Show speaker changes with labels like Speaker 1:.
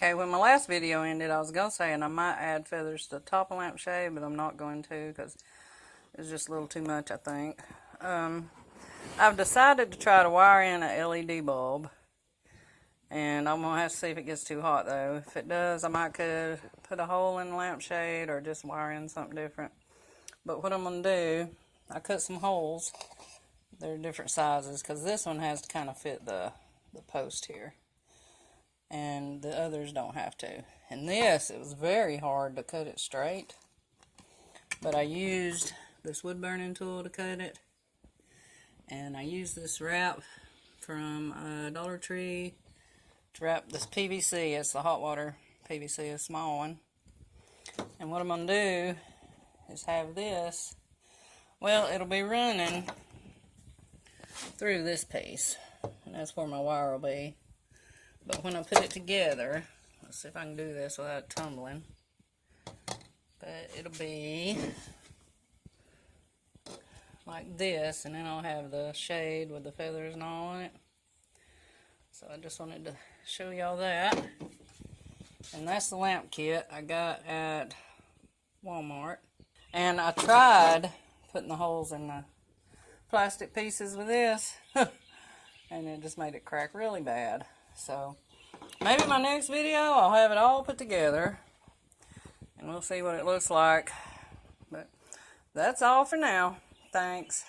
Speaker 1: Okay, when my last video ended, I was going to say, and I might add feathers to the top of the lampshade, but I'm not going to because it's just a little too much, I think. I've decided to try to wire in a LED bulb, and I'm going to have to see if it gets too hot, though. If it does, I might could put a hole in the lampshade or just wire in something different. But what I'm going to do, I cut some holes. They're different sizes because this one has to kind of fit the post here. And the others don't have to. And this, it was very hard to cut it straight. But I used this wood burning tool to cut it. And I used this wrap from Dollar Tree to wrap this PVC. It's the hot water PVC, a small one. And what I'm going to do is have this, well, it'll be running through this piece. And that's where my wire will be. But when I put it together, let's see if I can do this without it tumbling. But it'll be like this, and then I'll have the shade with the feathers and all on it. So I just wanted to show y'all that. And that's the lamp kit I got at Walmart. And I tried putting the holes in the plastic pieces with this, and it just made it crack really bad. So maybe my next video I'll have it all put together and we'll see what it looks like. But that's all for now. Thanks.